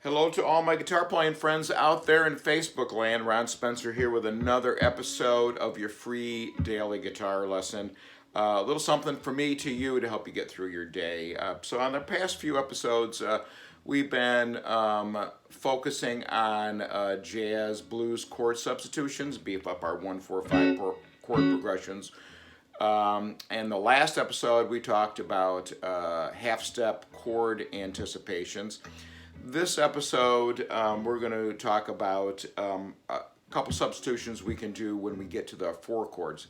Hello to all my guitar playing friends out there in Facebook land. Ron Spencer here with another episode of your free daily guitar lesson. A little something from me to you to help you get through your day. So on the past few episodes, we've been focusing on jazz blues chord substitutions, beef up our 1-4-5 chord progressions. And the last episode we talked about half-step chord anticipations. This episode we're going to talk about a couple substitutions we can do when we get to the four chords.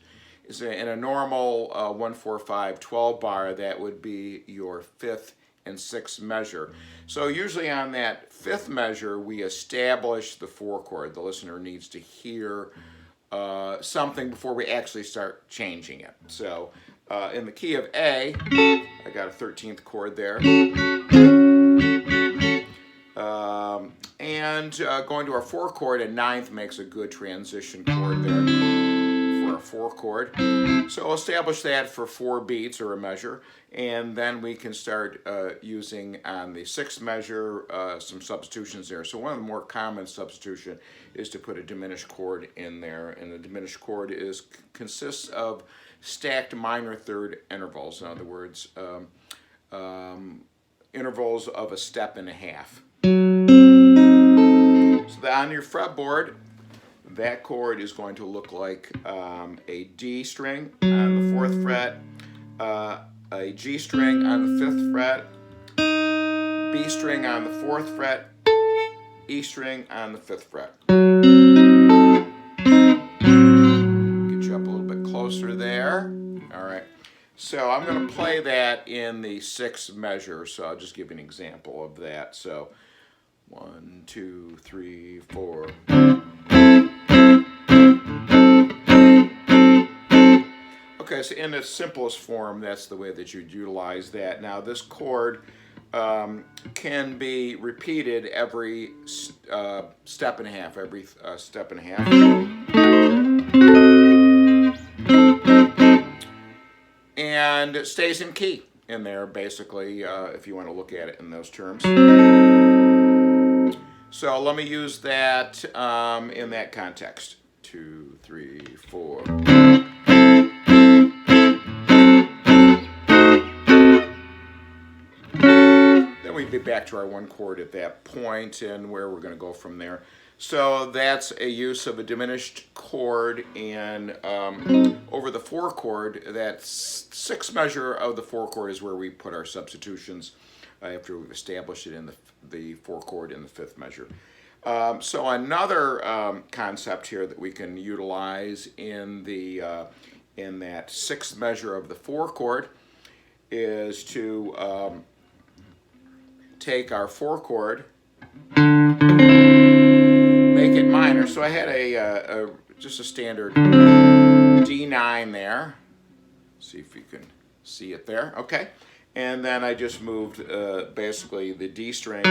In a normal 1-4-5 12 bar, that would be your fifth and sixth measure. So usually on that fifth measure we establish the four chord. The listener needs to hear something before we actually start changing it. So in the key of A, I got a 13th chord there. And going to our four chord, a ninth makes a good transition chord there for our four chord. So we'll establish that for 4 beats or a measure, and then we can start using on the sixth measure some substitutions there. So one of the more common substitution is to put a diminished chord in there, and the diminished chord consists of stacked minor third intervals. In other words, intervals of a step and a half. So on your fretboard, that chord is going to look like a D string on the 4th fret, a G string on the 5th fret, B string on the 4th fret, E string on the 5th fret. Get you up a little bit closer there. All right. So I'm going to play that in the 6th measure, so I'll just give you an example of that. So 1, 2, 3, 4. Okay, so in its simplest form, that's the way that you'd utilize that. Now, this chord can be repeated every step and a half, step and a half. And it stays in key in there, basically, if you want to look at it in those terms. So let me use that in that context. 2, 3, 4. Then we'd be back to our one chord at that point and where we're going to go from there. So that's a use of a diminished chord, and over the 4 chord, that 6th measure of the 4 chord is where we put our substitutions after we've established it in the 4 chord in the 5th measure. So another concept here that we can utilize in that 6th measure of the 4 chord is to take our 4 chord, make it minor. So I had just a standard D9 there. See if you can see it there. Okay. And then I just moved basically the D string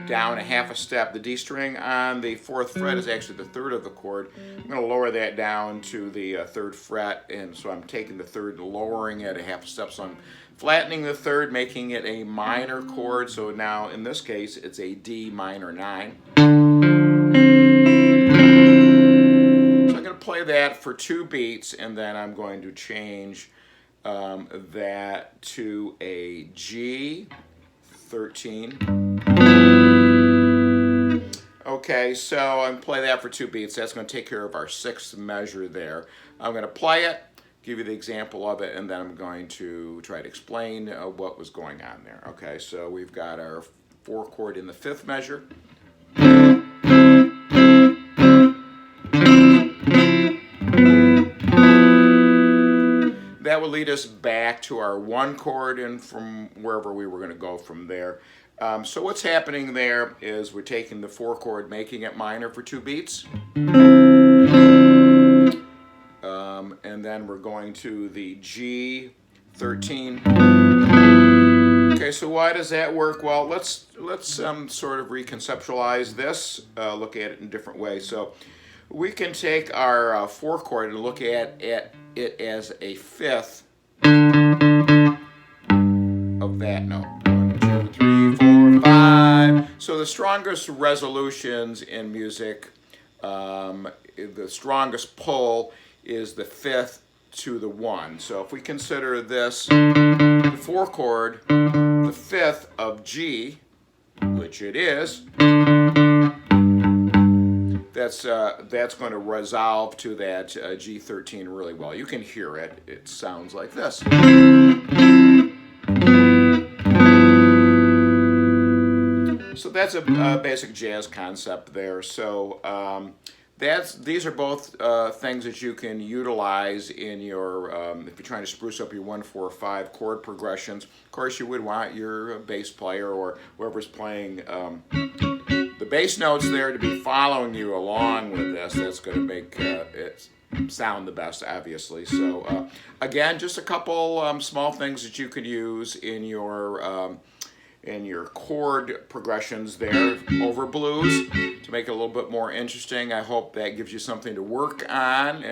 down a half a step. The D string on the 4th fret is actually the 3rd of the chord. I'm going to lower that down to the 3rd fret, and so I'm taking the 3rd and lowering it a half a step. So I'm flattening the 3rd, making it a minor chord. So now in this case it's a D minor 9. So I'm going to play that for 2 beats, and then I'm going to change that to a G 13. Okay, so I'm going to play that for 2 beats. That's going to take care of our 6th measure there. I'm going to play it, give you the example of it, and then I'm going to try to explain what was going on there. Okay, so we've got our 4 chord in the 5th measure. That would lead us back to our 1 chord and from wherever we were going to go from there. So what's happening there is we're taking the 4 chord, making it minor for 2 beats. And then we're going to the G 13. Okay, so why does that work? Well, let's sort of reconceptualize this, look at it in different ways. So we can take our 4 chord and look at it as a 5th of that note. 1, 2, 3, 4, 5. So the strongest resolutions in music, the strongest pull is the 5th to the 1. So if we consider this the 4 chord, the 5th of G, which it is, that's going to resolve to that G13 really well. You can hear it. It sounds like this. So that's a basic jazz concept there. So these are both things that you can utilize in your, if you're trying to spruce up your 1-4-5 chord progressions. Of course, you would want your bass player or whoever's playing the bass notes there to be following you along with this. That's going to make it sound the best, obviously. So again, just a couple small things that you could use in your chord progressions there over blues to make it a little bit more interesting. I hope that gives you something to work on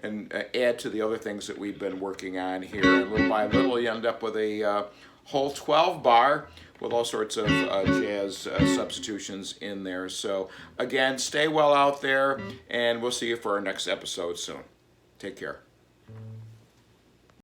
and add to the other things that we've been working on here. And little by little, you end up with a whole 12 bar with all sorts of jazz substitutions in there. So again, stay well out there, and we'll see you for our next episode soon. Take care.